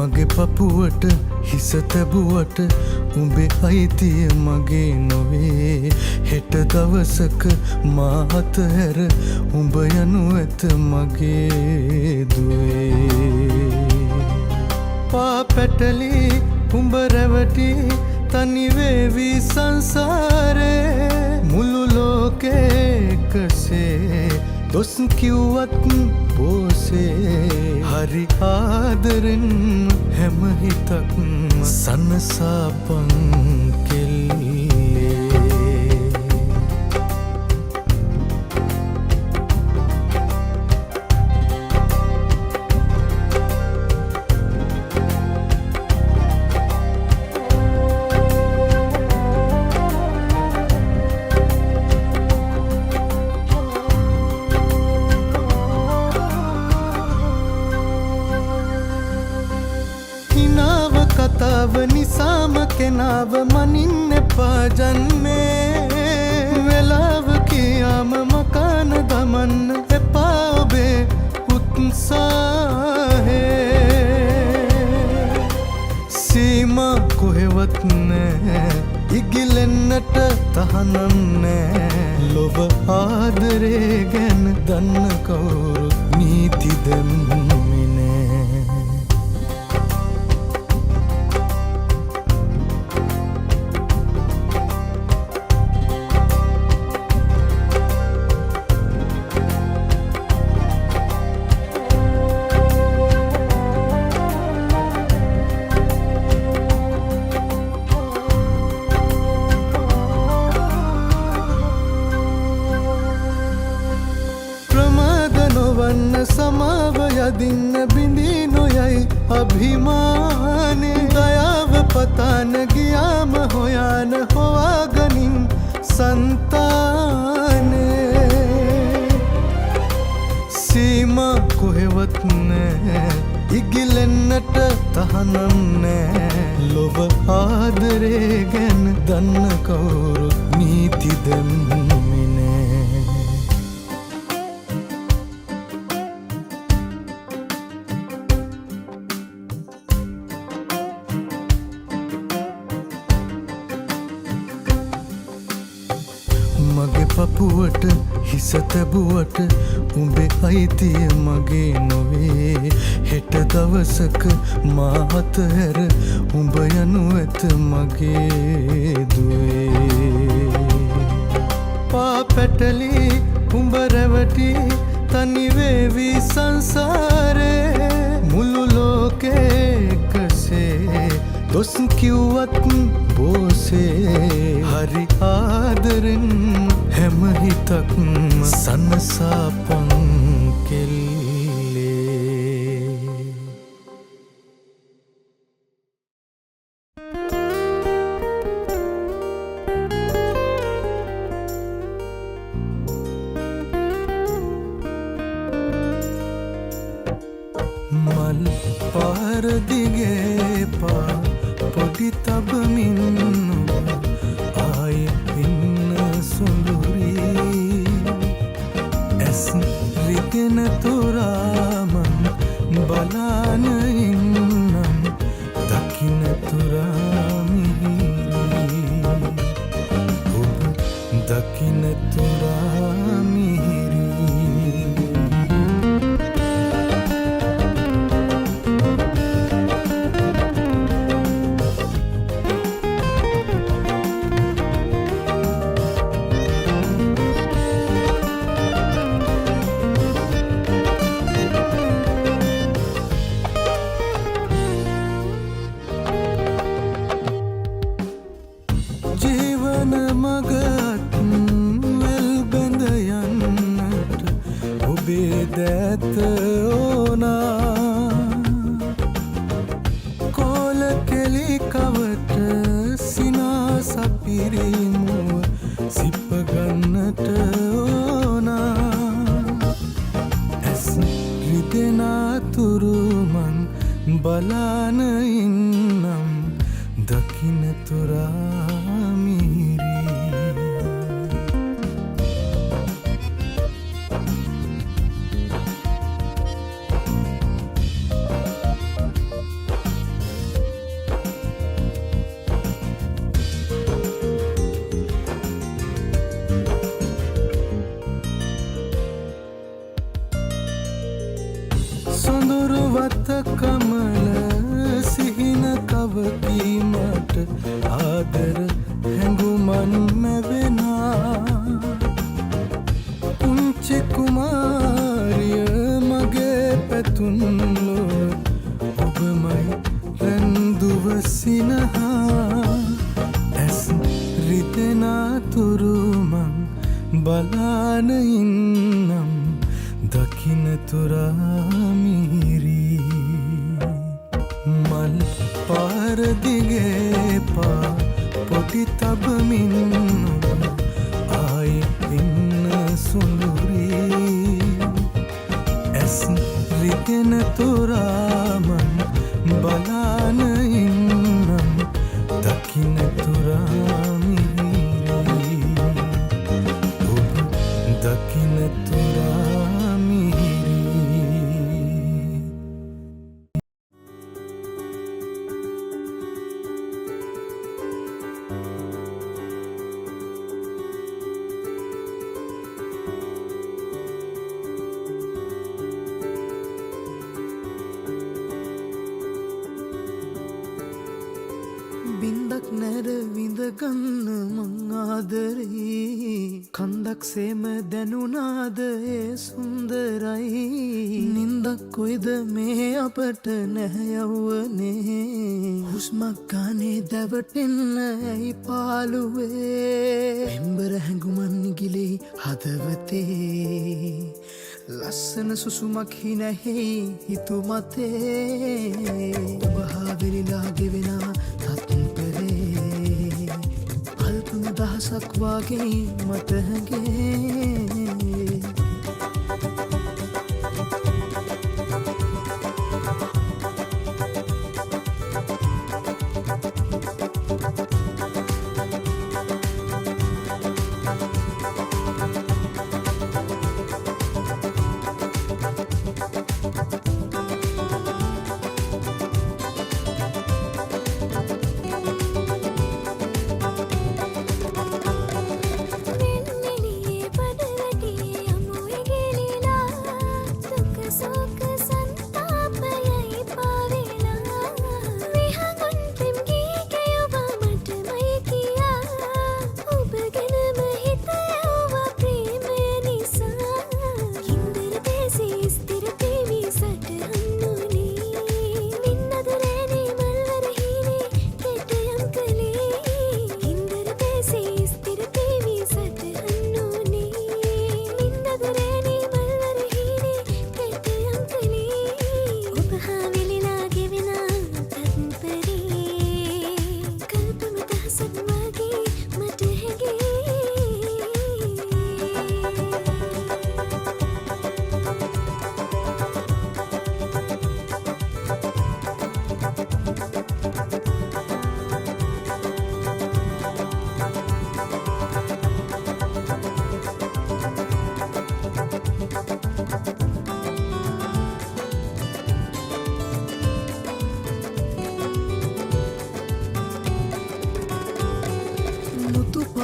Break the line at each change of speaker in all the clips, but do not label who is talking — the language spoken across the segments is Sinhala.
මගේ පපුවට හිස තැබුවට උඹේ අයිතිය මගේ නොවේ හෙට දවසක මා අතහැර උඹ යනු ඇත මගේ දුවේ පා පැටලි උඹ රැවටි තනිවේවි සංසාරේ මුළු ලෝකේ එකසේ දොස් කිව්වත් බෝසේ හරි ආදරෙන් හැම හිතක් සනසාපන් කෙල්ලේ කතාව නිසාම කෙනාව මනින්න එපා ජන්මේ වෙලාව කියාම මකාන දමන්න එපා ඔබේ උත්සාහේ සීමා කොහෙවත් නෑ ඉගිලෙන්නට තහනම් නෑ ලොව ආදරේ ගැන දන්න කවුරුත් නීති දෙන්නේ නෑ සමාව යදින්න බිඳී නොයයි අභිමානේ දයාව පතාන ගියාම හොයාන හොවාගනින් සන්තානේ සීමා කොහෙවත් නෑ ඉගිලෙන්නට තහනම් නෑ ලොව ආදරේ ගැන දන්න කවුරුත් නීති දෙන්නේ නෑ මගේ පපුවට හිස තැබුවට උඹේ අයිතිය මගේ නොවේ හෙට දවසක මා අතහැර උඹ යනු ඇත මගේ දුවේ පා පැටලි උඹ රැවටි තනිවේවි සංසාරේ මුළු ලෝකේ එකසේ දොස් කිව්වත් බෝසේ හරි ආදරෙන් හැම හිතක් සනසාපන් කෙල්ලේ මල් පාර දිගේ පා පොඩි තබමින් ආය ඉන්න සුළුරී ඇස් රිදෙන තුරාමන් බලාන ඉන්නම් දකින තුරාමිහිරී ඔබ දකින තුරාමිහිරී ජීවන මගත් වෙල් බැඳ යන්නට ඔබේ දෑත ඕනා කෝල කෙලි කවට සිනා සපිරිමුව සිපගන්නට ඕනා ඇස් රිදෙනතුරු මං බලාන ඉන්නම් දකින තුරාමිහිරී අත කමල සිහින කවකීමට ආදර හැඟුමන් මැවෙනා පුංචි කුමාරිය මගේ පැතුම් ලොව ඔබමයි රැන්දුව සිනහා ඇස් රිදෙනතුරු මං බලාන ඉන්නම් දකිනතුරාමිහිරී මල් පාරදිගේ පා පොටි තබමින් ඔබ ආයෙ ඉන්න සුළුරී ඇස් රිදෙනතුරාමන් බලාන ඉන්නම් දකිනතුරාමිහිරී ඔබ දකිනතුරාමිහිරී බින්දක් නැර විඳගන්න මං ආදරේ කන්දක් සේම දැනුනාද ඒ සුන්දරයි නින්දක් කොයිද මේ අපට නැහැයව්වනේ හුස්මක් ගානේ දැවටෙන්න ඇයි පාළුවේ පෙම්බර හැඟුමන් නිගිලේ හදවතේ ලස්සන සුසුමක් හිනැහෙයි හිතුමතේ ඔබ හා වෙලිලා ගෙවෙනා තත්පරේ අල්පම දහසක් වාගේ මට හැඟේ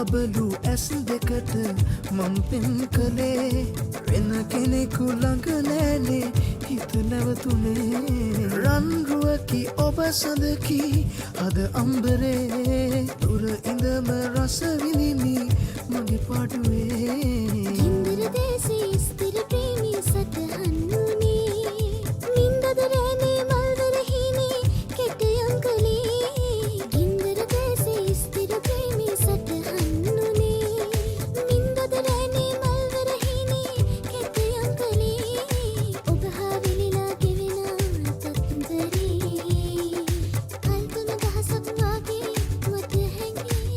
බබලු ඇස් දෙකට මං පෙන් කළේ වෙන කෙනෙකු ළඟ නෑනේ හිත නැවතුනේ රන්රුවකි ඔබ සඳකි අද අම්බරේ දුර ඉඳම රස විඳිමි මගේ පාඩුවේ
ඉන්දර දේශේ ස්ථිර ප්‍රේමී සටහන් වුණේ නින්දද රැනේ මල්වර හිනේ කෙටයම් කළේ ඉන්දර දේශේ ස්ථිර ප්‍රේමී සටහන් වුණේ නින්දද රැනේ මල්වර හිනේ කෙටයම් කළේ ඔබ හා වෙලිලා ගෙවෙනා තත්තරේ කල්පන දහසක් වාගේ මට හැඟේ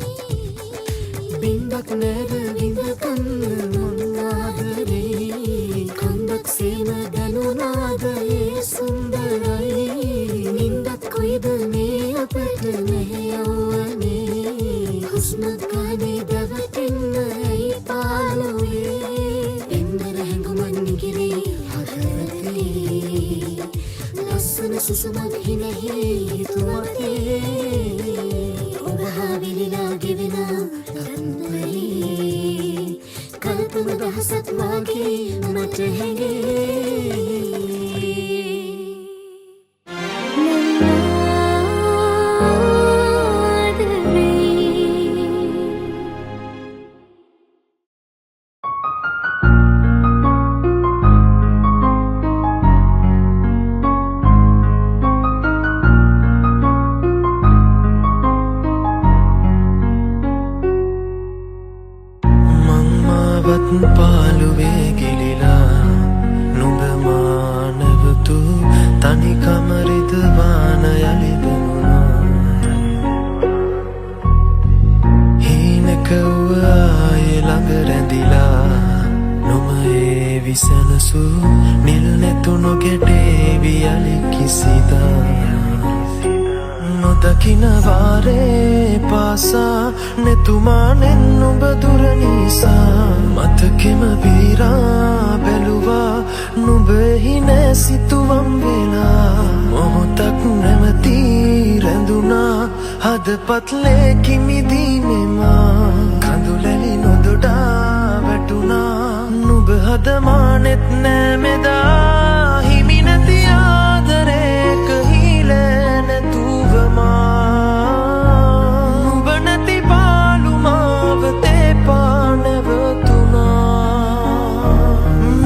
බින්දක් නැර විඳගන්න මං ආදරේ කන්දක් සේම දැනුනාද ඒ සුන්දරයි නින්දක් කොයිද මේ අපට නැහැයව්වනේ හුස්මක් ගානේ දැවටෙන්න ඇයි පාළුවේ පෙම්බර හැඟුමන් නිගිරේ හදවතේ ලස්සන සුසුමක් හිනෙහි හිතුමතේ ඔබ හා වෙලිලා ගෙවෙනා කල්පන දහසක් වාගේ මට හැඟේ
විසනසු නිල් නැතුණු ගැටේ යලි කිසිදා නොදකින වාරේ පාසා නෙතුමානෙන් නුඹ දුර නිසා මතකෙම බීරා බැලුවා නුඹෙහි නෑ සිතුවම් වෙලා මොහොතක් නැමති රැඳුනා හදපත් ලේකි මිදීමෙමා කඳුලැලි නොදොඩා වැටුණා නුඹ හදමානෙත් නෑ මෙදා හිමි නැති ආදරේක හිලෑ නැතුවමා නුඹ නැති පාළුමාවතේ පා නැවතුනා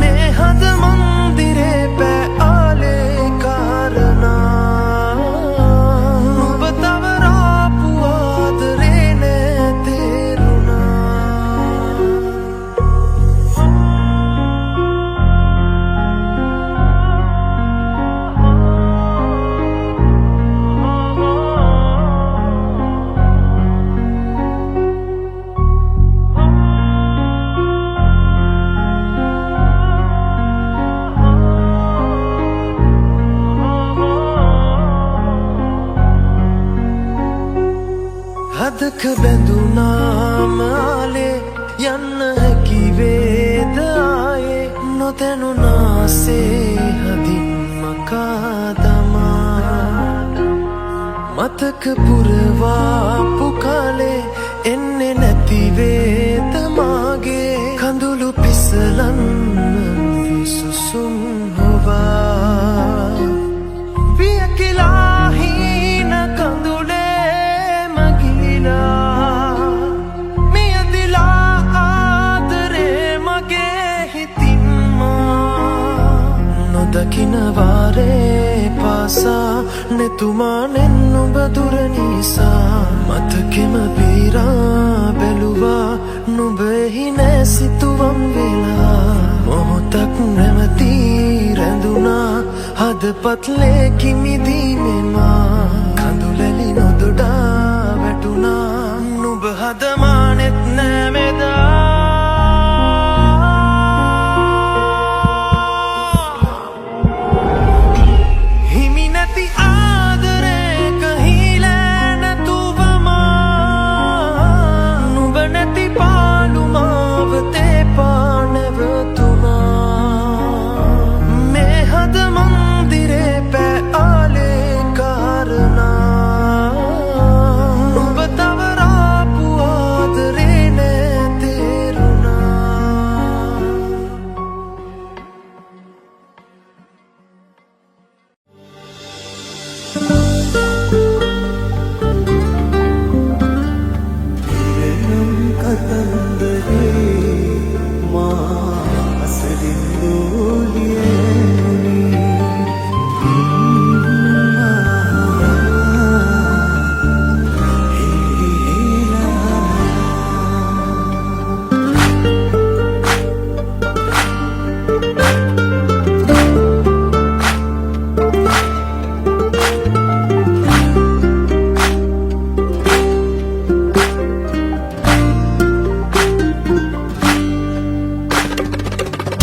මේ හද මන්දිරේ පෑ ආලේ කාරණා නුඹ තවරාපු ආදරේ නෑ තේරුණා හදක බැඳුනාම ආලේ යන්න හැකි වේද ආයේ නොදැනුනාසේ හදින් මකා දමා මතක පුරවාපු කාලේ එන්නේ නැති වේද මාගේ කඳුළු පිසලන්න විසුසුම් හොවා වියකිලා හීන කඳුලේ මගිලා මියදිලා ආදරේ මගේ හිතින්මා නොදකින වාරේ පාසා නෙතුමානෙන් නුඹ දුර නිසා මතකෙම බීරා බැලුවා නුඹෙහි නෑ සිතුවම් වෙලා මොහොතක් නැමති රැඳුනා හදපත් ලේකි මිදීමෙමා කඳුලැලි නොදොඩා වැටුණා නුඹ හදමානෙත් නෑ මෙදා හිමි නැති ආදරේක හිලෑ නැතුවමා නුඹ නැති පාළුමාවතේ පා නැවතුනා මේ හද මන්දිරේ පෑ ආලේ කාරණා නුඹ තවරාපු ආදරේ නෑ තේරුණා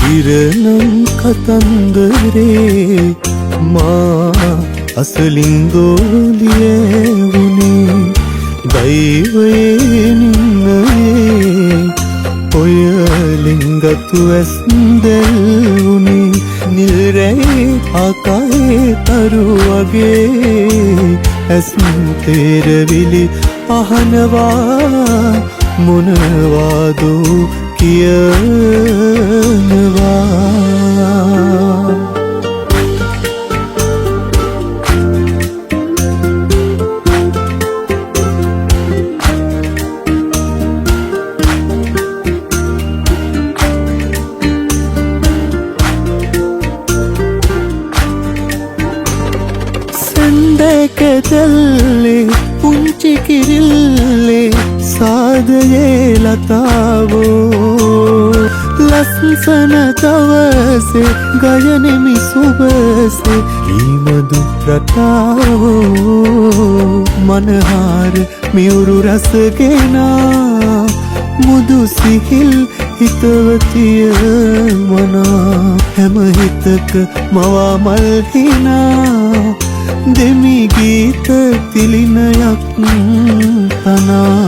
ඉරනම් කතන්දරේ මා අසලින් දෝලියවුනේ දෛවයේ නින්නයේ ඔය ලිංගතු ඇස්දැල්වුනේ නිල්රැයි ආකායේ තරු වගේ ඇස් තේරවිලි අහනවා මොනවාදෝ කියනවා සැන්දකදල්ලේ පුංචි කිරිල්ලේ සාදයේ ලතාවෝ ලස්සන දවසේ ගයනෙමි සුබසේ ඊමදු රටාවෝ මනහාර මියුරු රසගෙනා මුදු සිහිල් හිතවතිය මනා හැම හිතක මවා මල් හිනා දෙමි ගීත තිලිනයක් තනා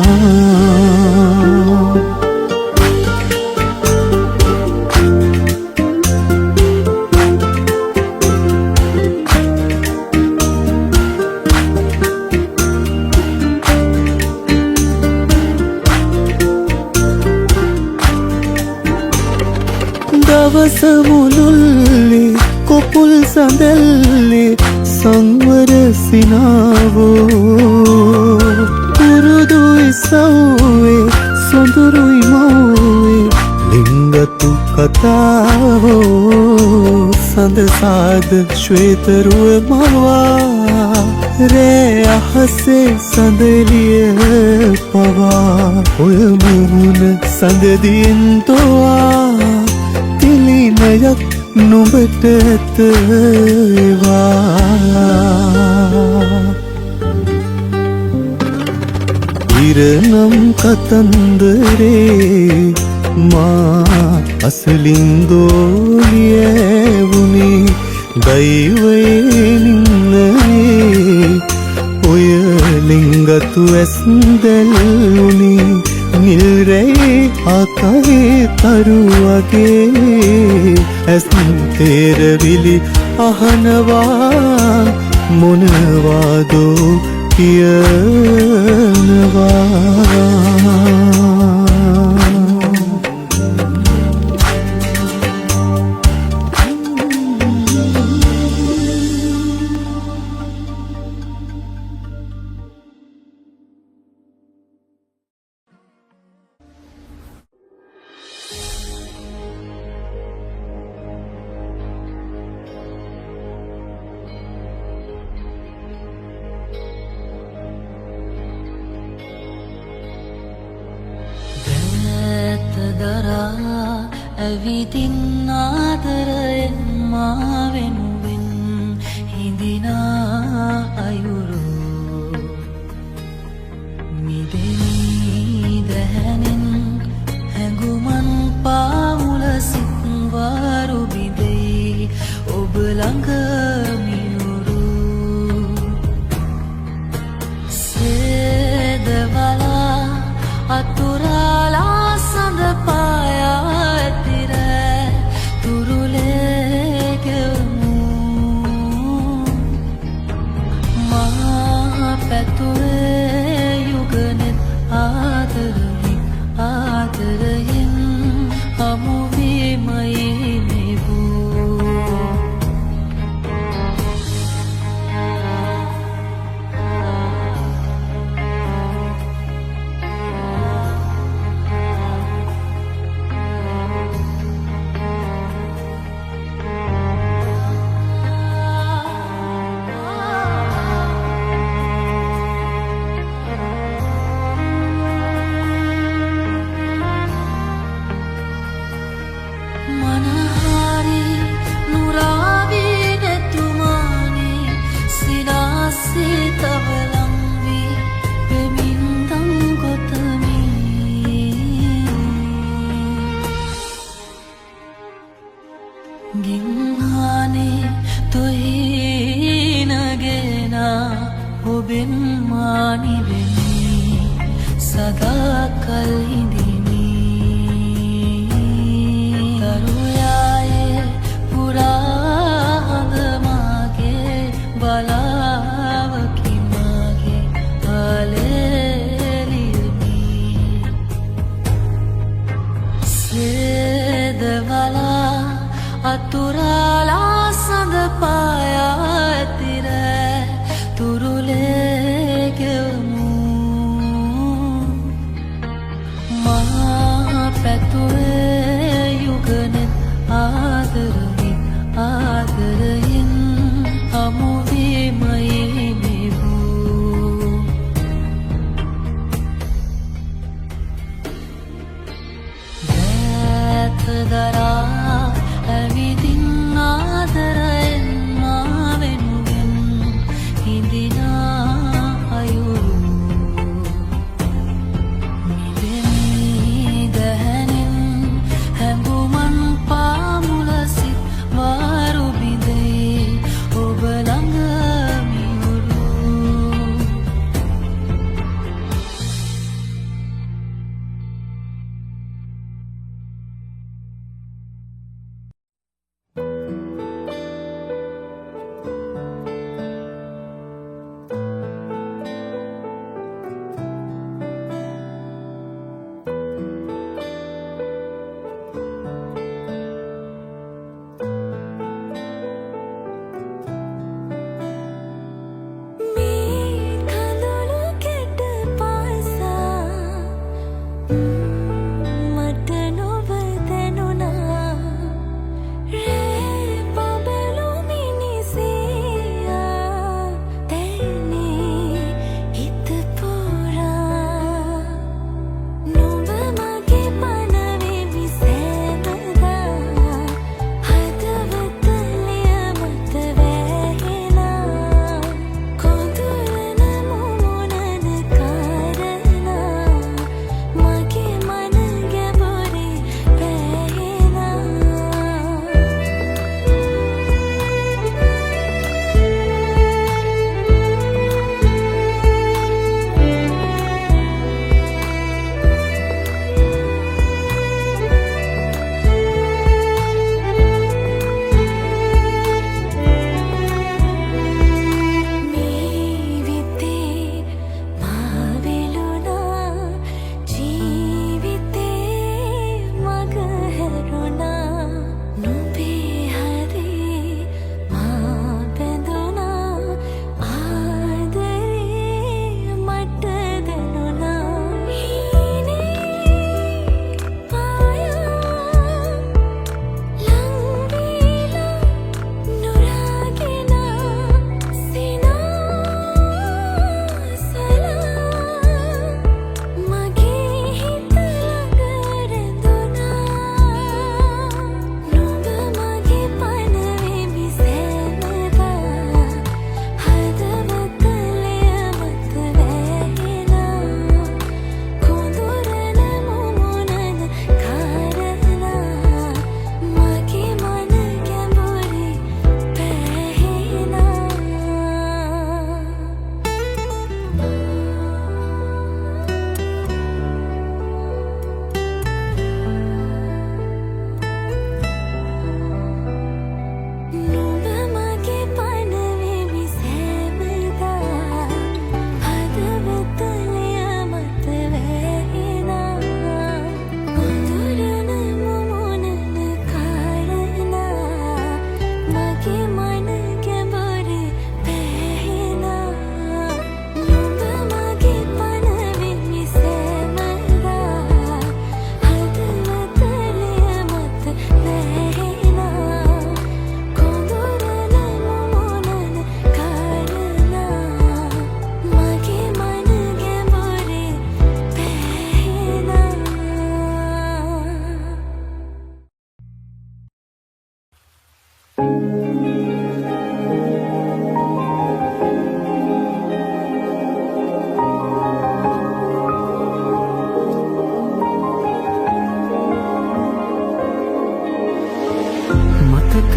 දවස මුළුල්ලේ කොපුල් සඳල්ලේ සංවර සිනාවෝ පුරුදු ඉසව්වේ සොඳුරුයි මව්වේ ලිංගතු කතාවෝ සඳ සාද ශ්වේතරුව මවා රෑ අහසේ සඳලිය පවා ඔය මුහුණ සඳදින් තෝවා තිලිනයක් නුඹට ඇතවා ඉරනම් කතන්දරේ මා අසලින් දෝලියවුනේ දෛවයෙන්න්නේ ඔය ලිංගතු ඇස්දැල්ුනේ නිල්රේ ආකායේ තරුවගේ ඇස් තේරවිලි අහනවා මොනවාදෝ කියනවා
ඇවිදින් ආදරයෙන් මා වෙනුවෙන් හිඳිනා අයුරු මිදෙනී දැහැනෙන් හැඟුමන් පාමුල සිත්වාරු බිඳෙයි ඔබ ළඟ මියුරු සේදවලා අතුරාලා සඳ පායා ඇතිර තුරුලේ ගෙවමු මා පැතුරේ යුගනෙත් ආදරයෙන් ආදරයෙන් හමුවීමයි මෙබූ ගින්හානේ තොහිනගෙන ඔබෙන් මානිවෙමි සදා කල් හිඳිමි තරුයායේ පුරා හඳ මාගේ බලාවකි මාගේ ආලේලියමි සේදවලා අතුරාලා සඳ පායා ඇතිර තුරුලේ ගෙවමු මා පැතුරේ යුගනෙත් ආදරයෙන් ආදරයෙන් හමුවීමයි මෙබූ දෑත දරා ඇවිදින් ආදරයෙන්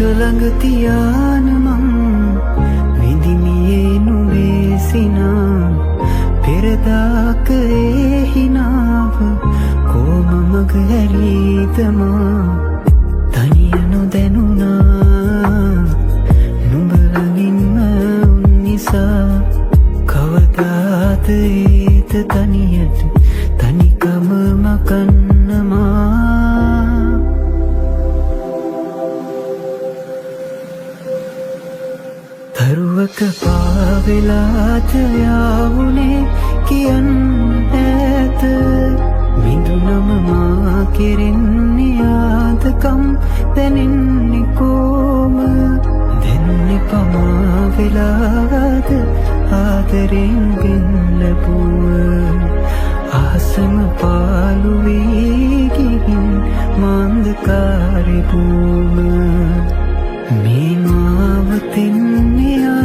ළඟ තියාන මං විඳිමියේ නුඹේ සිනා පෙරදාක ඒ හිනාව කොම මග හැරීද මා තනිය නොදැනුණා නුඹ ළඟින්ම උන් නිසා කවදාද ඒත තනියට තනිකම මකන්නමා තරුවක පාවෙලාද යාවුනේ කියන්න ඇත මිදුනම මා කෙරෙන්නේ ආදකම් දැනෙන්නේ කොම දෙන්නේ පමා වෙලාද ආදරෙන් බින්ලපුව ආසම පාලු වී ගිහින් මාන්දකාරේ බූම මේ මාවතින්නියා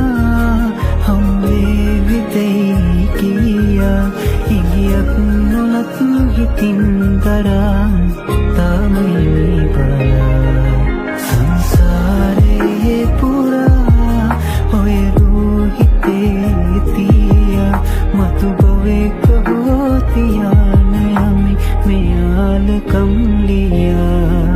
හම්බේ විතයි කියා ඉගියක් නොලත් හිතින් දරා තමයි බලා සංසාරයේ පුරා ඔය රෝහිතේ තියා මතු බවෙක හෝතියාන යමි මෙයාලකම් ලියා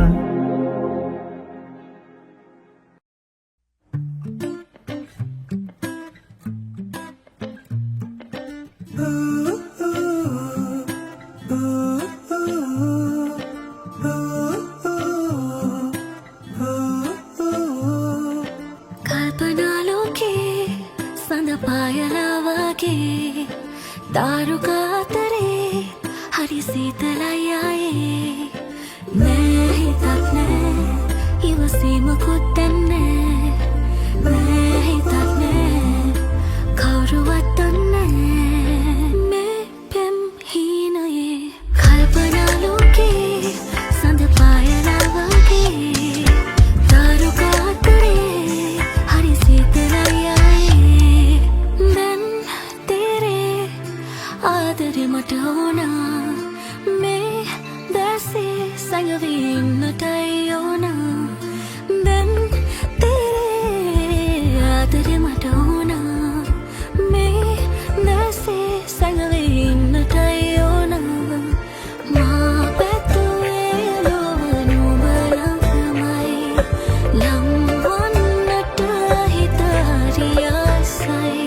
दारुकातरे हरि सीतलयाये मैं ही तकने इवसीम कुत्तने मैं ही तकने कौरवतने मैं पिम ही नये कल्पना लोके संध पायलावके दारुकातरे हरि सीतलयाये दिन तेरे आदरे मत होना मैं दसे संगवीन नटायोना दिन तेरे आदरे मत होना मैं दसे संगवीन नटायोना माँ बेतुए लोवनु बलंगमai lamwan natahitariya sai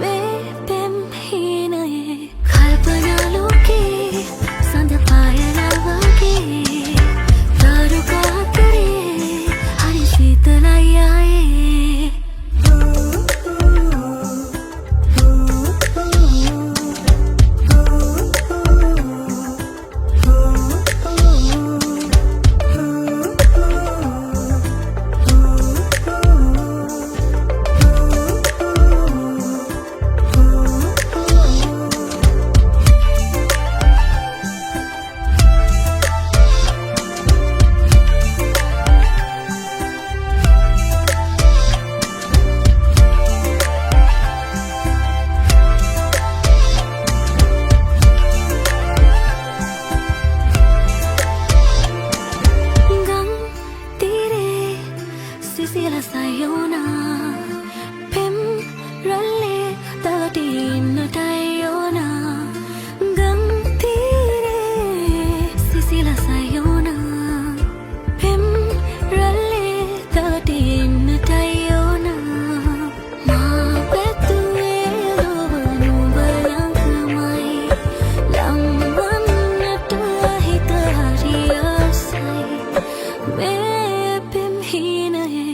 मैं पिम ही नये कल्पना लोके संध पायलावके दारुकातरे Hari शीतलयाये Sisila sayona pim ralle tavatin tayona gam tire Sisila sayona pim ralle tavatin tayona ma betuwe lovanu balangmai lamwan natahitariya sai me pim hi naye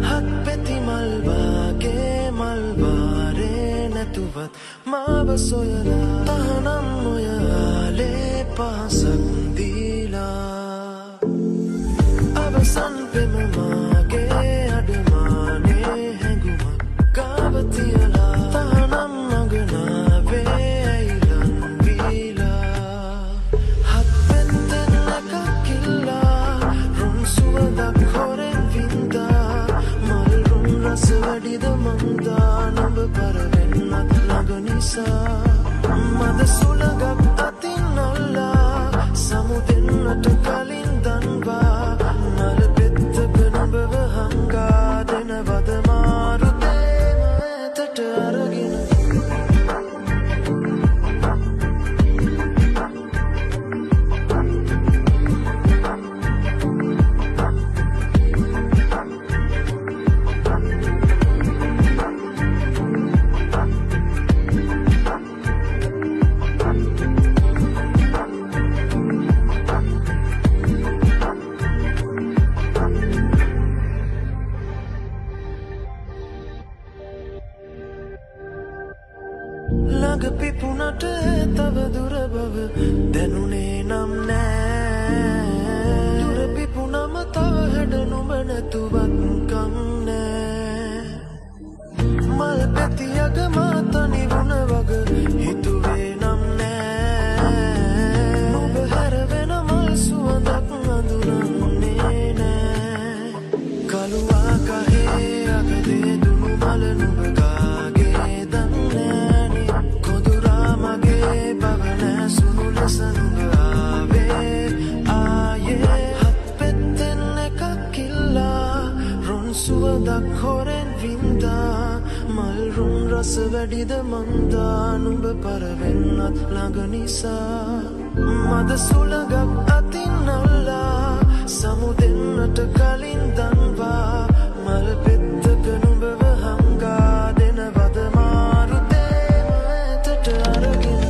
හත්පෙති මල්වාගේ මල්වාරේ නැතුවත් මාව සොයලා තහනම් ඔයාලේ පහසක් දීලා අවසන් පෙම මාගේ අඩමානේ හැඟුමක් ගාව තියලා තහනම් මගනාවේ ඇයිලන් වීලා හත්පෙත්තෙන් එකක් කිල්ලා රුන් සුවඳක් හොරෙන් වින්දා මල් රුන් රස වැඩිද මන්දා නොඹ පරවෙන්නත් ළඟ නිසා මද සුළඟක් අතින් අල්ලා සමුදෙන්නට කලින් දන්වා මල පෙත්තක නොඹව හංගා දෙනවද මාරුතේම ඇතට අරගෙන ළඟ පිපුණට තව දුර බව දැනුනේ නම් නෑ දුර පිපුණම තව හැඩ නුඹ නැතුවත් කම් නෑ මල් පැතියක මාතනි වුණ වග හිතුවේ නම් නෑ නුඹ හැරවෙන මල් සුවඳක් අඳුරන්නේ නෑ කළුවා කහේ අගදේ දුණු මල නුඹ කාගේ දන්නේ මගේ බවනෑ සුණු ලෙස නුඹ ආවේ ආයේ හත්පෙත්තෙන් එකක් කිල්ලා රුන් සුවඳක් හොරෙන් වින්දා මල් රුන් රස වැඩිද මන්දා නුඹ පරවෙන්නත් ළඟ නිසා මද සුළඟක් අතින් අල්ලා සමුදෙන්නට කලින් දන්වා මල් පෙත්තක නුඹව හංගා දෙනවද මාරුතේම ඇතට අරගෙන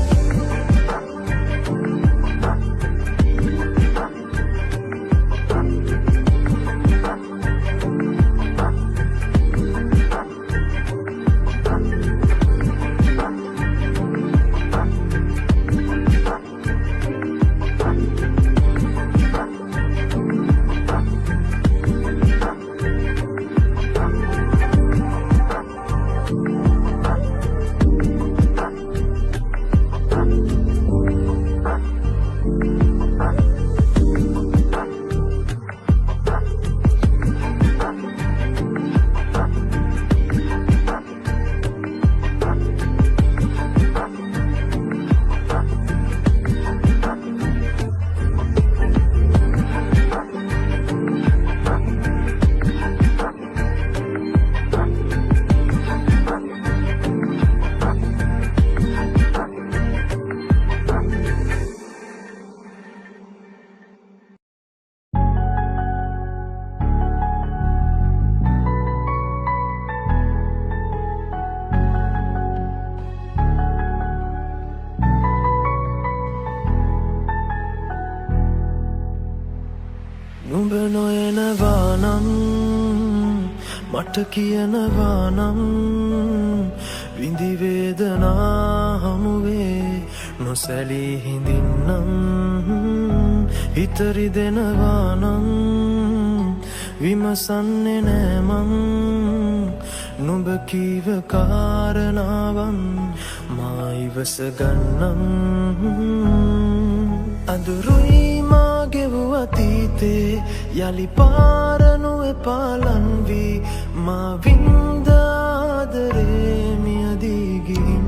නුඹ නොයනවා නම් මට කියනවා නම් විඳි වේදනා හමුවේ නොසැලී හිඳින්නම් හිතරි දෙනවා නම් විමසන්නේ නෑ මං නුඹ කීව කාරණාවන් මා ඉවස ගන්නම් අඳුරුයි ගෙවූ අතීතේ යලි පාරනු එපාලන් වී මා වින්ද ආදරේ මියදී ගිහින්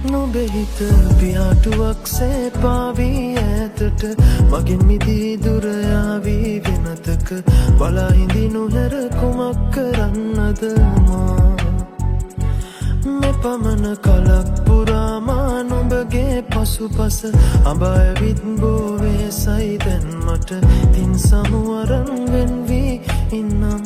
නුඹේ හිත පියාටුවක් සේ පාවී ඈතට මගෙන් මිදී දුර යාවී වෙනතක බලා හිඳිනු හැර කුමක් කරන්නද මා මෙපමණ කලක් පුරා මා නුඹගේ පසුපස අඹයවිත් බෝවේ සයිදැන් මට තින් සමුවරන් වෙන් වී ඉන්නම්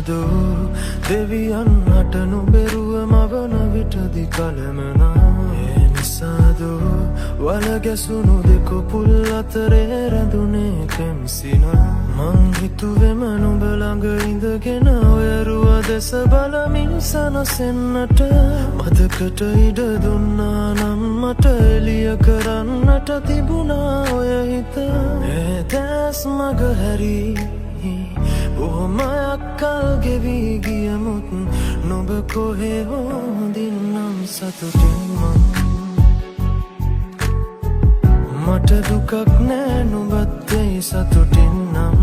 නිසාදෝ දෙවියන් හට නුඹෙරුව මවන විටදි කලමනා ඒ නිසාදෝ වල ගැසුණු දෙකොපුල් අතරේ රැඳුනේ කෙම්සිනා මං හිතුවෙම නුඹ ළඟ ඉඳගෙන ඔයරුව දෙස බලමින් සනසෙන්නට මතකට ඉඩ දුන්නා නම් මට එළිය කරන්නට තිබුණා ඔය හිත ඒ දැස් මග හැරී බොහොමයක් කල් ගෙවී ගියමුත් නුඹ කොහේ හොඳින්නම් සතුටින් මට දුකක් නෑ නුඹත් එයි සතුටින් නම්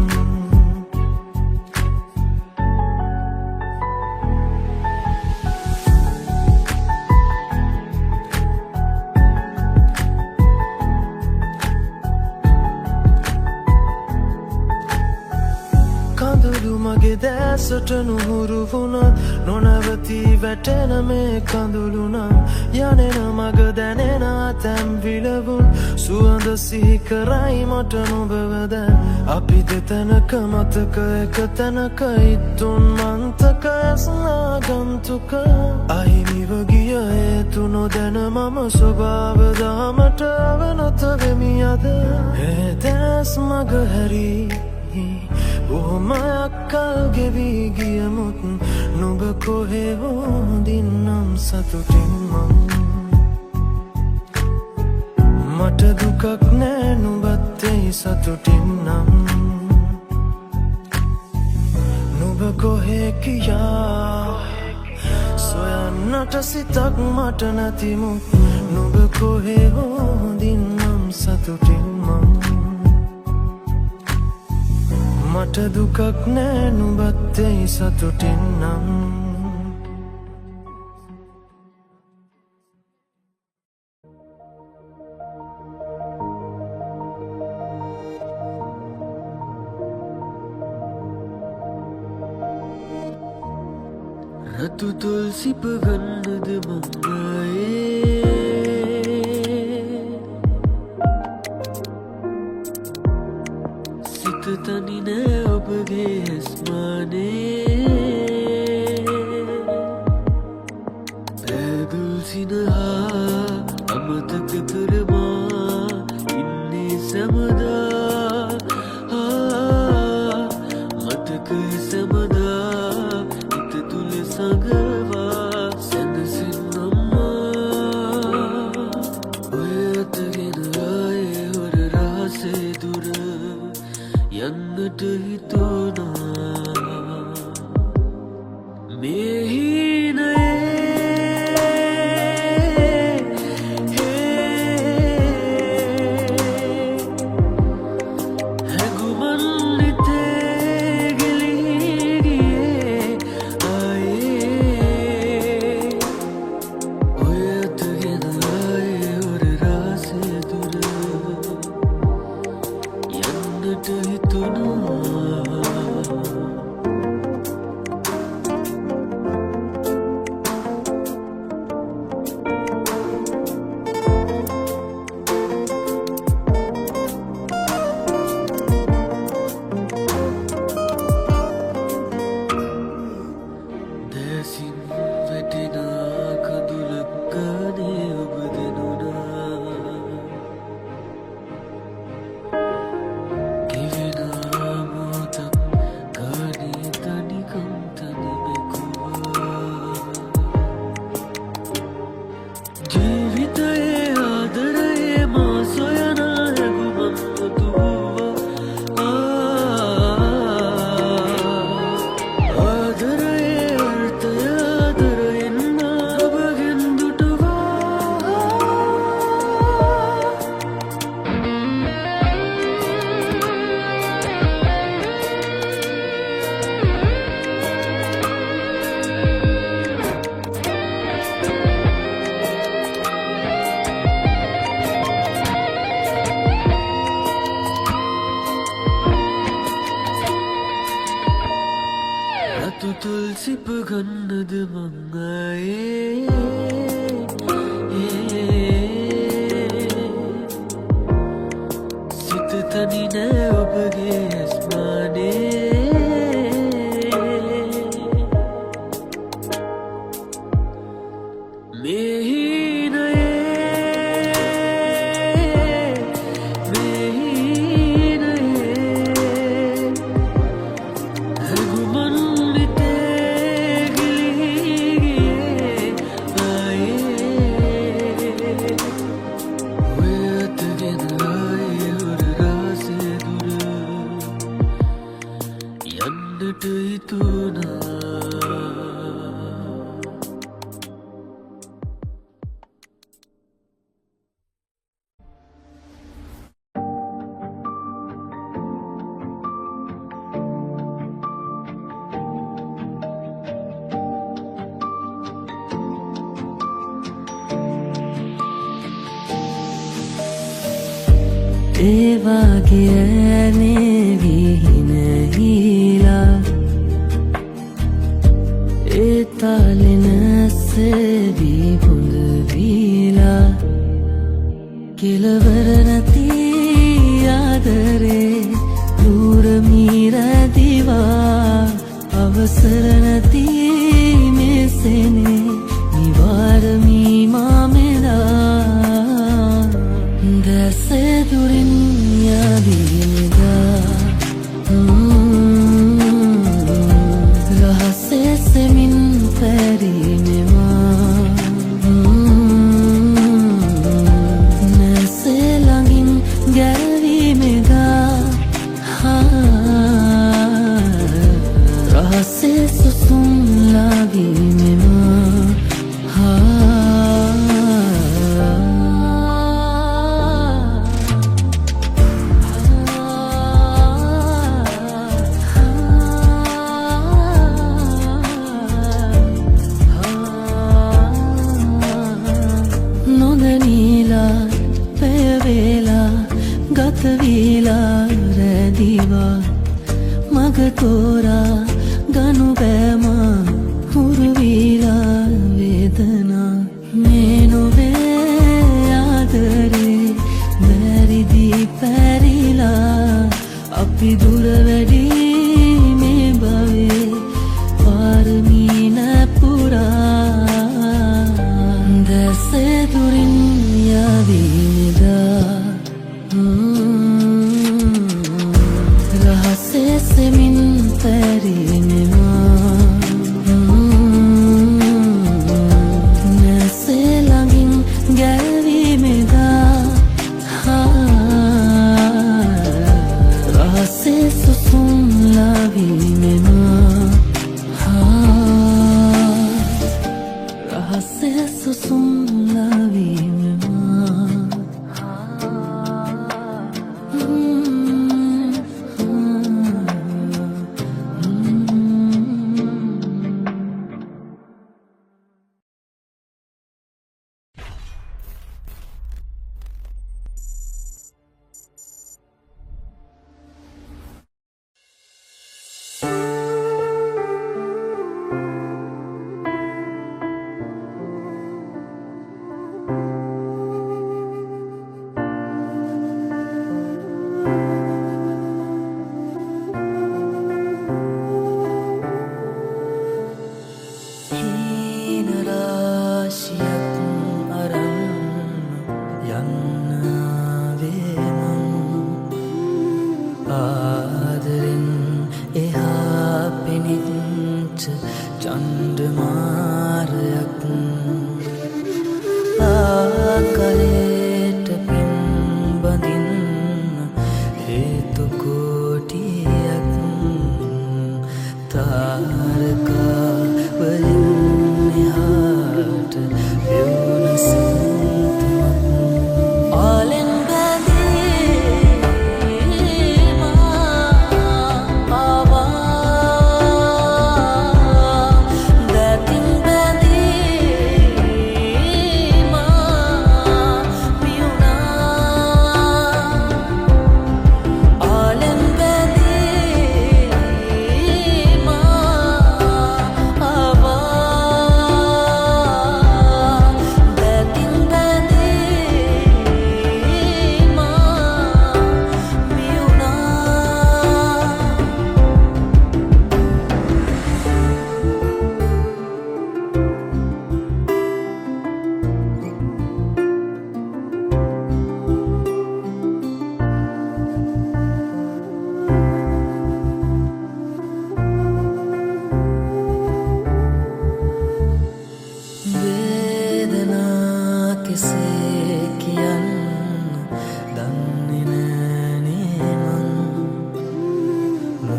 කඳුළු මගේ දැසට නුහුරු වුණත් නොනවතී වැටෙන මේ කඳුළු නම් යනෙන මග දැනෙන ඇතැම් විලවුන් සුවඳ සිහි කරයි මට නුඹව දැන් අපි දෙතැනක මතක එක තැනක ඉත්තුන් මන්තක ඇස්නා ගන්තුක අහිමිව ගිය හේතු නොදැන මම ස්වභාව දහමට අවනත වෙමි අද ඒ දැස් මග හැරී බොහොමයක් කල් ගෙවී ගියමුත් නුඹ කොහේ හොඳින්නම් සතුටින් මට දුකක් නෑ නුඹත් එයි සතුටින් නම් නුඹ කොහේ කියා සොයන්නට සිතක් මට නැතිමුත් නුඹ කොහේ හොඳින්නම් සතුටින් මට දුකක් නෑ නුඹත් එයි සතුටින් නම් රතු තොල් සිප ගන්නද මංගයේ සිත තනි නෑ ඔබගේ ඇස්මානේ පැදුල් සිනහා අමතක කරමා ඉන්නේ සැමදා මතකය සැමදා හිත තුල සඟවා සැනසෙන්නම්මා ඔය අතගෙන ආයේ හොර රහසේ දුර යන්නට හිතුණා මේ සිප ගන්නද මංගයේ සිත තනි නෑ ඔබගේ ඇස්මානේ හොඳට හිතුණා
ඒවාගේ ඈනේ විහිනහිලා ඒ තාලෙනැස්සේ බොඳ වීලා කෙලවර නැති ආදරේ දුරමිරදිවා අවසර නැති මෙසෙනේ නිවාරමී මාමෙදා දැසේ දුරින් යදිනදා රහසේ සෙමින් පැරිනෙවා නැසේ ළඟින් ගැලවීමෙදා රහසේ සුසුම් ලාවීමෙවා නොදනීලා පැයවේලා ගතවීලා රැදිවා මග තෝරා ගනු බෑමා හුරුවීලා වේදනා මේ නොවේ ආදරේ බැරිදී පැරිලා අපි දුර වැඩි මේ භවේ පාරමී නැපුරා දැසේ දුරින් යදිනදා රහසේ සෙමින් පැරිනෙවා නැසේ ළඟින් ගැලවීමෙදා රහසේ සුසුම් ලාවීමෙනවා රහසේ සුසුම් ලාවීමෙවා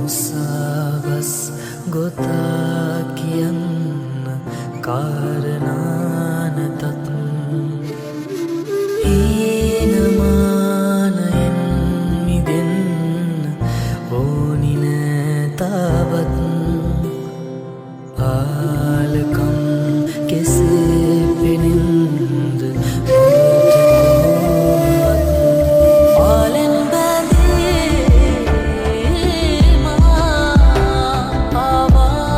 මුසාව අදහස් ගොතා කියන්න කාරණා නැතත් හීනමානයෙන් මිදෙන්න ඕනි නෑ තාවත් ආලකම් කෙසේ පෙනෙන්ද පාලෙන් බැඳී මා ආවා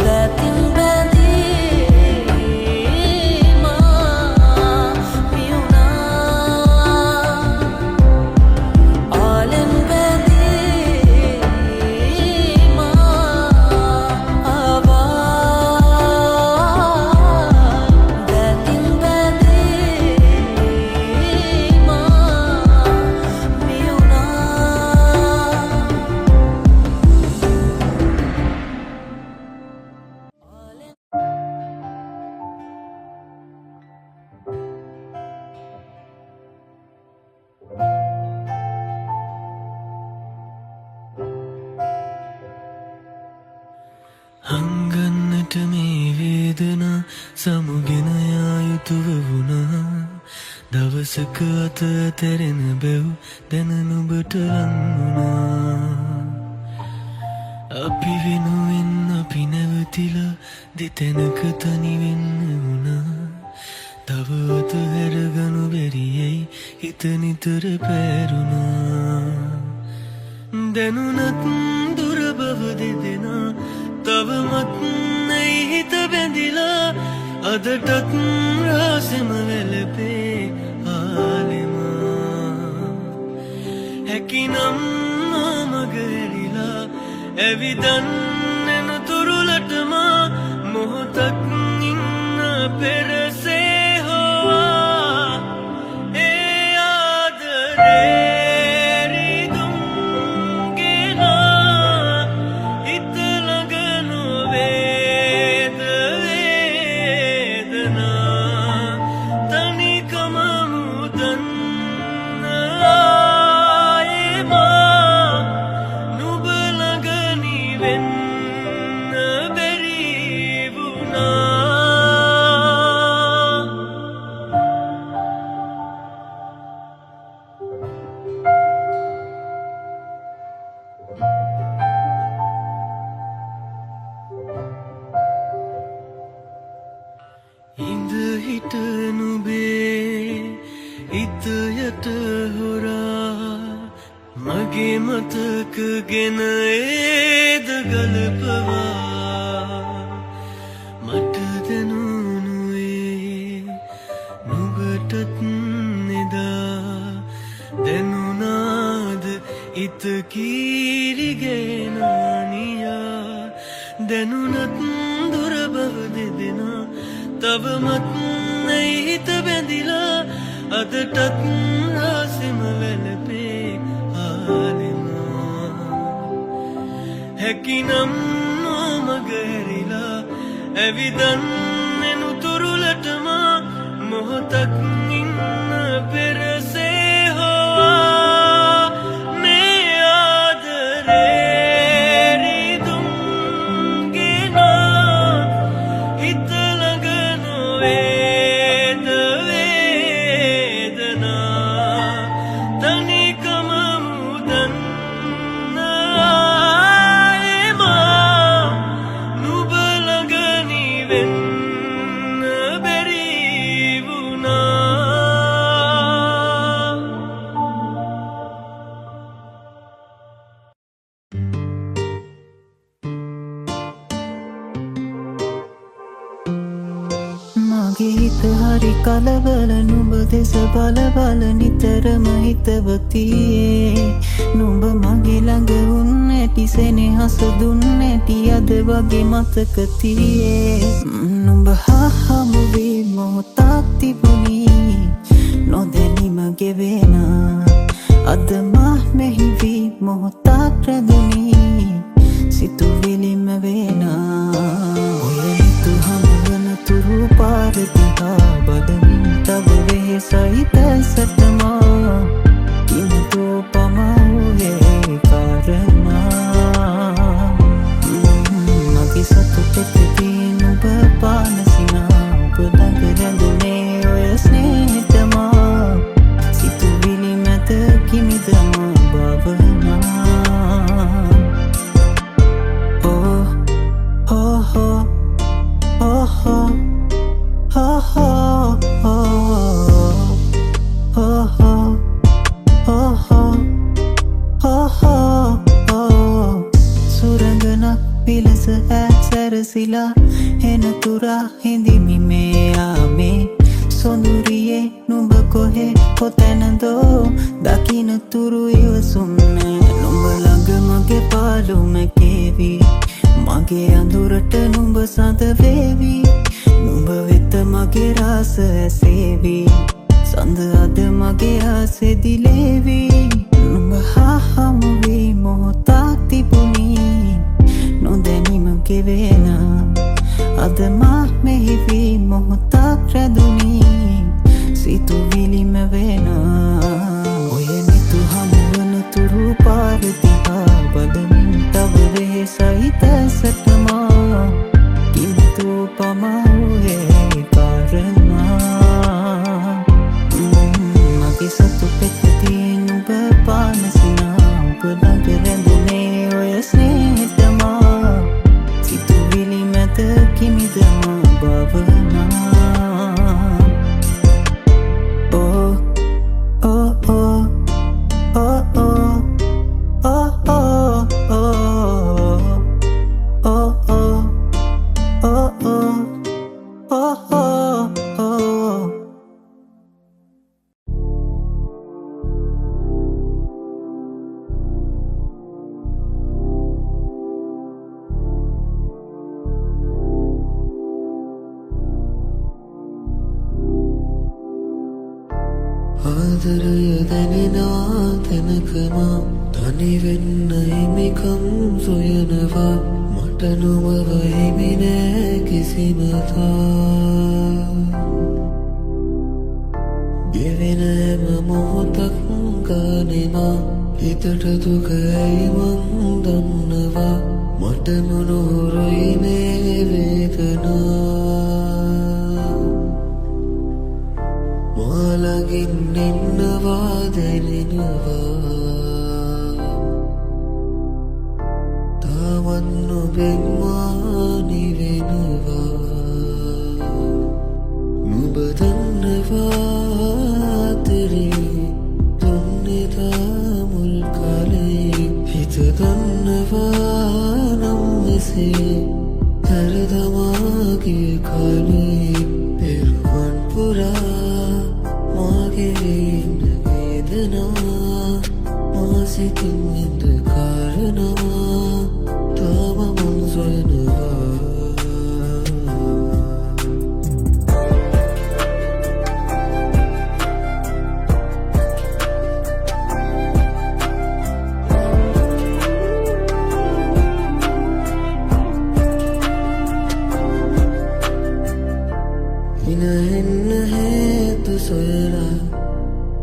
ගැතින් බැඳී මා පියුණා ආලෙන් බැඳී මා ආවා ගැතින් බැඳී මා පියුණා
හංගන්නට මේ වේදනා සමුගෙන යා යුතුව වුණා දවසක අත තැරෙන බැව් දැන නුඹට ලං වුණා අපි වෙනුවෙන් අපි නැවතිලා දෙතැනක තනි වෙන්න වුණා තව අතහැරගනු බැරියයි හිත නිතර පැරුණා දැනුනත් දුර බව දෙදෙනා තවමත් නැයි හිත බැඳිලා අදටත් රාසෙම වැළපේ ආලෙමා හැකිනම් මග හැරිලා ඇවිදන්න එන තුරුලටම මොහොතක් ඉන්න පෙරසේ හොවා ඒ ආදරේ රිදුම් ගෙනා හිත ළඟ නොවේද වේදනා තනිකම මුදන්න ආයෙමා නුඹ ළඟ නිවෙන්න බැරි වුණා ඉඳ හිට නුබේ හිතයට හොරා මගේ මතක ගෙන ඒද ගලපවා මට දැනුනුවේ නුබටත් නෙදා දැනුනාද ඉත කීරිගෙනනියා දැනුනත් දුර බව දෙදෙනා තවමත් නැයි හිත බැඳිලා අදටත් රාසෙම වැළපේ ආලෙමා හැකිනම් මග හැරිලා ඇවිදන්න එන තුරුලටම මොහොතක් ඉන්න පෙරසේ හොවා මේ ආදරේ රිදුම් ගෙනා හිත ළඟ නොවේද වේදනා තනිකම මුදන්න ආයෙමා නුඹ ළඟ නිවෙන්න බැරි වුණා
මගේ හිත හරි කලබල නුඹ දෙස බල බල නිතරම හිතවතියේ නුඹ මගේ ළඟ වුන් ඇති සෙනෙහස දුන් ඇති අද වගේ මතක තියේ නුඹ හමුවී මොහොතක් තිබුණි නොදැනීම ගෙවෙන අද මා මෙහි වී මොහොතක් රැඳුනි සිතුවිලිම වෙන ඔය හිතු හමුවන තුරු පාර දිහා බලමින් තව වෙහෙසයි දැසටමා කිනතෝ පමවුයේ කාරණා විමසිලා එන තුරා හිඳිමි මේ ආමේ සොඳුරියේ නුඹ කොහේ කොතැනදෝ දකින තුරු ඉවසුම් නෑ නුඹ ළඟ මගේ පාළුම කේවි මගේ අඳුරට නුඹ සඳ වේවි නුඹ වෙත මගේ රාස ඇසේවි සඳ අද මගේ ආසෙ දිලේවි නුඹ හාහමු වී මොහොතක් තිබුණි නොදැනීම කෙවෙන අද මා මෙහි වී මොහොතක් රැඳුණි සිතුවිලිම වෙන ඔය නිතු හමුවන තුරු පාර දිහා බලමින් තව වෙහෙසයි දැසටමා කිමතු පමා වූයේ කාරණා මගේ සතු පෙත්තතින් ඔබ පානසිනා ඔබ ළඟ රැඳුනේ ඔය ස්නේහතමා සිතුවිලි මැද කිමිදම භවනා
ආදරය දැනෙනා තැනකම තනි වෙන්න හිමිකම් සොයනවා මට නොමව හිමි නෑ කිසිමතා ගෙවෙන හැම මොහොතක් ගානෙමා හිතට දුක ඇයි මං දන්නවා මට මොනොරුයි මේ වේදනා මාළඟින් ඉන්නවා දැනෙනවා තාමත් නොබෙන් මා නිවෙනවා නුඹ දන්නවා අතරේ දුන්නේතා මුල් කාලේ හිත දන්නවා නම් මෙසේ හැරදමාගේ කාලේ පෙරුවන් පුරා මාගේ වේදනා මා සිතින් ඉඳ කාරණා තාම මං සොයනවා එන්න හේතු සොයලා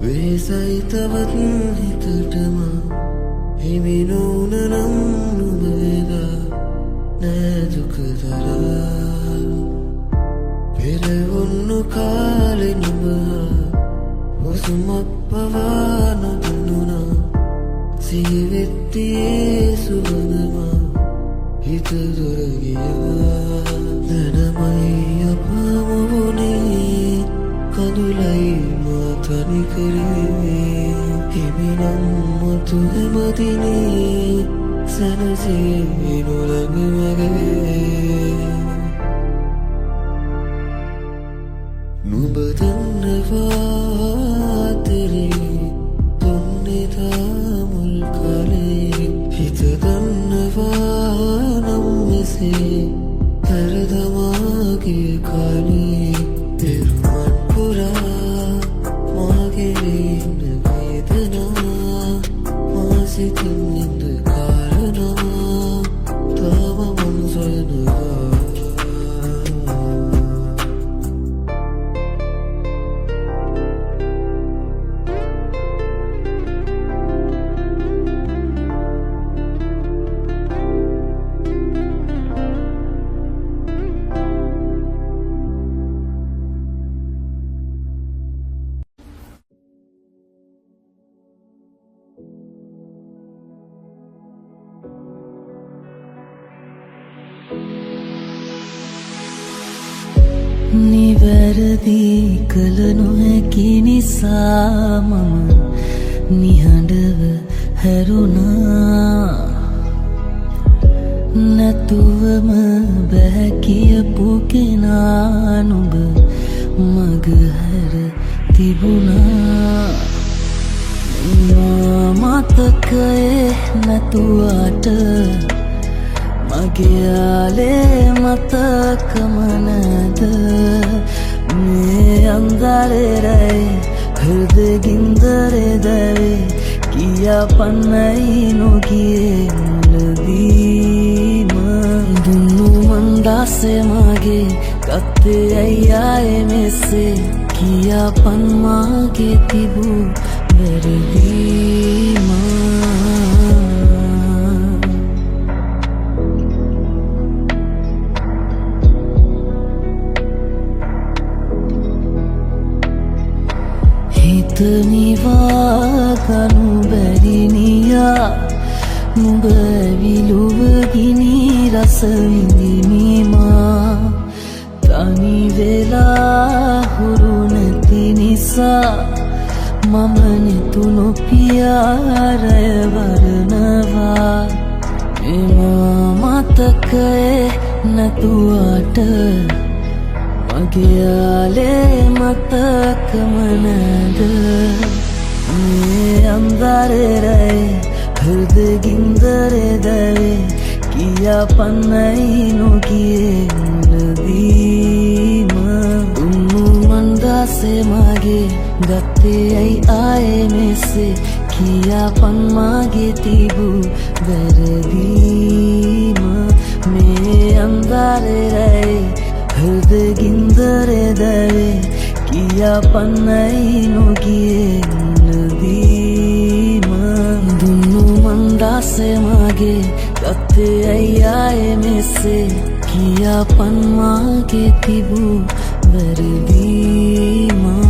වෙහෙසයි තවත් හිතටම හිමි නොවුනනම් නුඹ වෙලා නෑ දුක දරා පෙරවුණු කාලෙ නුඹ හුස්මක් පවා නොදුන්නා සිහිවෙත්තියේ සුවනවා හිත දුර ගියා දැනමයි අපම වුණේ කඳුලයි මා තනි කරේ හිමිනම් මතු හැමදිනේ සැනසේ නොළඟ මගේ නුඹ දන්නවා අතරේ දුන්නේතා මුල් කාලේ හිත දන්නවා නම් මෙසේ හැරදමාගේ කාලේ පෙරුවන් පුරා මාගේ වේදනා මා සිතින් ඉඳ කාරණා තාම මං සොයනවා
නිවැරදි කළ නොහැකි නිසා මම නිහඬව හැරුණා නැතුවම බෑ කියපු කෙනා නුඹ මග හැර තිබුණා මතකයේ නැතුවට මගේ යාලේ මතකම නැද මේ අන්දරේ හෘද ගින්දරේ දැවේ කියා පන්නයි නොගියේ මුලදීම දුන්නු මන්දාසේ මගේ ගත්තේ අයියායේ මෙසේ කියා පන් මාගේ තිබූ වැරදීම හිත නිවාගනු බැරි නියා නුඹ විලුව ගිනි රස විඳිනිමා තනි වෙලා හුරු නැති නිසා මම නිතුණු පියාරය වරනවා එම මතකයේ නැතුවට මගේ යාලේ මතකම නැද මේ අන්දරේ හෘද ගින්දරේ දැවේ කියා පන්නයි නොගියේ මුලදීම දුන්නු මන්දාසේ මගේ ගත්තේ ඇයි ආයේ මෙසේ කියා පන් මාගේ තිබූ වැරදීම මේ අන්දරේ හෘද ගින්දරේ දැවේ කියා පන්නයි නොගියේ මුලදීම දුන්නු මන්දාසේ මගේ ගත්තේ ඇයි ආයේ මෙසේ කියා පන් මාගේ තිබූ වැරදීම